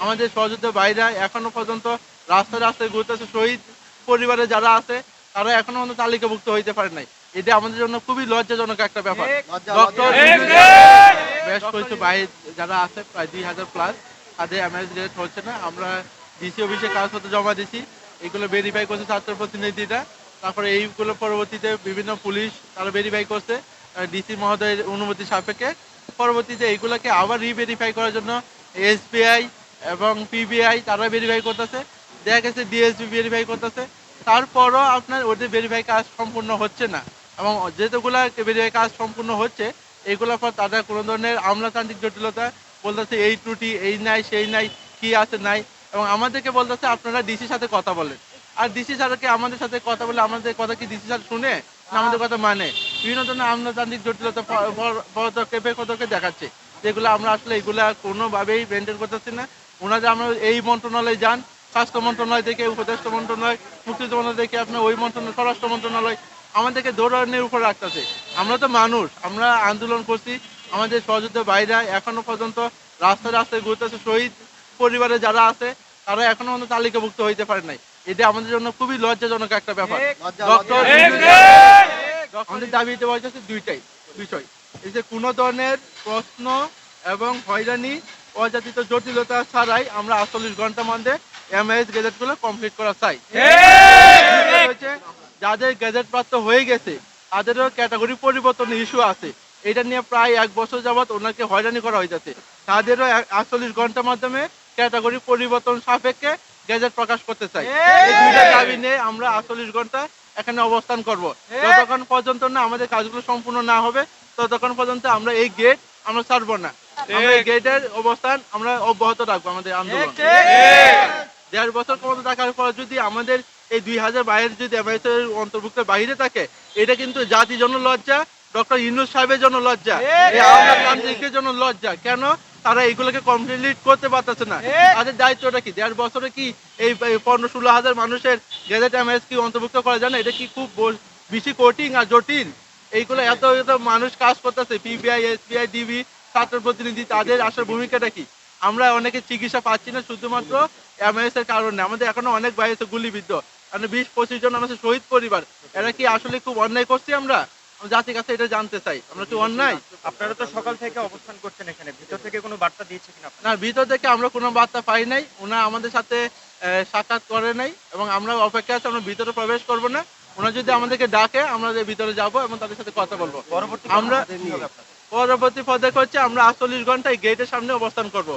আমাদের সহযোদ্ধা ভাইরা এখনো পর্যন্ত রাস্তায় রাস্তায় ঘুরতেছে। শহীদ পরিবারে যারা আছে তারা এখনো পর্যন্ত তালিকাভুক্ত হইতে পারে নাই। এটা আমাদের জন্য খুবই লজ্জাজনক একটা ব্যাপার। ডক্টর বেশ কিছু ভাই যারা আছে প্রায় ২,০০০ প্লাস তাদের এমএস গ্রেড হচ্ছে না। আমরা ডিসি অফিসে কাগজপত্র জমা দিছি। এগুলো ভেরিফাই করছে ছাত্র প্রতিনিধিরা। তারপরে এইগুলো পরবর্তীতে বিভিন্ন পুলিশ তারা ভেরিফাই করছে ডিসি মহোদয়ের অনুমতি সাপেক্ষে। পরবর্তীতে এইগুলোকে আবার রিভেরিফাই করার জন্য এসবিআই এবং পিবিআই তারা ভেরিফাই করতেছে। দেখা গেছে ডিএসবি ভেরিফাই করতেছে। তারপরও আপনার ওদের ভেরিফাই কাজ সম্পূর্ণ হচ্ছে না এবং যেগুলা ভেরিফাই কাজ সম্পূর্ণ হচ্ছে এগুলোর পর তাদের কোনো ধরনের আমলাতান্ত্রিক জটিলতা বলতেছে এই ত্রুটি এই নাই সেই নাই কি আছে নাই এবং আমাদেরকে বলতেছে আপনারা ডিসির সাথে কথা বলেন। আর ডিসি স্যারকে আমাদের সাথে কথা বলে আমাদের কথা কি ডিসি স্যার শুনে না আমাদের কথা মানে? বিভিন্ন ধরনের আমলাতান্ত্রিক জটিলতা পদক্ষেপে দেখাচ্ছে যেগুলো আমরা আসলে এগুলা কোনোভাবেই মেনটেন করতেছি না। ওনাদের আমরা এই মন্ত্রণালয়ে যান, স্বাস্থ্য মন্ত্রণালয় থেকে উপদেষ্টা মন্ত্রণালয়, মুক্তিযুদ্ধ মন্ত্রণালয় থেকে আপনার ওই মন্ত্রণালয় স্বরাষ্ট্র মন্ত্রণালয় আমাদেরকে দৌড়ানোর উপর রাখতেছে। আমরা তো মানুষ, আমরা আন্দোলন করছি। আমাদের সহযোদ্ধা ভাইরা এখনো পর্যন্ত রাস্তায় রাস্তায় ঘুরতেছে। শহীদ পরিবারে যারা আছে তারা এখনো পর্যন্ত তালিকাভুক্ত হইতে পারে নাই। এটা আমাদের জন্য খুবই লজ্জাজনক একটা ব্যাপার। ডক্টর আমাদের দাবিতে বলতেছে দুইটাই বিষয়, এই যে কোনো ধরনের প্রশ্ন এবং হয়রানি অযাচিত জটিলতা ছাড়াই আমরা 48 ঘন্টার মধ্যে এমএস গেজেটগুলো কমপ্লিট করা চাই। হচ্ছে যাদের গেজেট প্রাপ্ত হয়ে গেছে তাদেরও ক্যাটাগরি পরিবর্তনের ইস্যু আছে। এটা নিয়ে প্রায় 1 বছর যাবৎ ওনাকে হয়রানি করা হয়েছে। তাদেরও 48 ঘন্টার মাধ্যমে ক্যাটাগরি পরিবর্তন সাপেক্ষে গেজেট প্রকাশ করতে চাই। এই দুইটা দাবি নিয়ে আমরা 48 ঘন্টা এখানে অবস্থান করব। যতক্ষণ পর্যন্ত না আমাদের কাজগুলো সম্পূর্ণ না হবে ততক্ষণ পর্যন্ত আমরা এই গেট আমরা ছাড়বো না। আমরা এই গেটের অবস্থান আমরা অব্যাহত রাখবো আমাদের আন্দোলন। 1.5 বছর পর্যন্ত থাকার পর যদি আমাদের এই 2000 বাইরে যদি এমআইএসের অন্তর্ভুক্ত বাইরে থাকে এটা কিন্তু জাতির জন্য লজ্জা, ডক্টর ইউনূস সাহেবের জন্য লজ্জা, এই আমলাতান্ত্রিকের জন্য লজ্জা। কেন তারা এগুলোকে কমপ্লিট করতে পারতেছে না? তাদের দায়িত্বটা কি? 1.5 বছরে কি এই 15-16 হাজার মানুষের গেজেট এমএস কি অন্তর্ভুক্ত করা যায় না? এটা কি খুব বেশি কঠিন আর জটিল? এইগুলো এত এত মানুষ কাজ করতেছে, পিবিআই এসবিআই ডিবি ছাত্র প্রতিনিধি তাদের আসার ভূমিকাটা কি? আমরা অনেকে চিকিৎসা পাচ্ছি না শুধুমাত্র এমএস এর কারণে। আমাদের এখনো অনেক ভাই আছে গুলিবিদ্ধ, মানে 20-25 জন আমাদের শহীদ পরিবার। এরা কি আসলে খুব অন্যায় করছি? আমরা জাতির কাছে এটা জানতে চাই, আমরা কি অন্যায়? আপনারা তো সকাল থেকে অবস্থান করছেন এখানে, ভিতর থেকে কোনো বার্তা দিয়েছে কিনা আপনারা? না, ভিতর থেকে আমরা কোনো বার্তা পাই নাই। ওনা আমাদের সাথে সাক্ষাৎ করে নাই এবং আমরা অপেক্ষা আছি, আমরা ভিতরে প্রবেশ করব না। ওনা যদি আমাদেরকে ডাকে আমরা ভিতরে যাব এবং তাদের সাথে কথা বলবো। পরবর্তী আমরা কি হবে আপনাদের? পরবর্তী পদক্ষেপ হচ্ছে আমরা 48 ঘন্টা এই গেটের সামনে অবস্থান করব।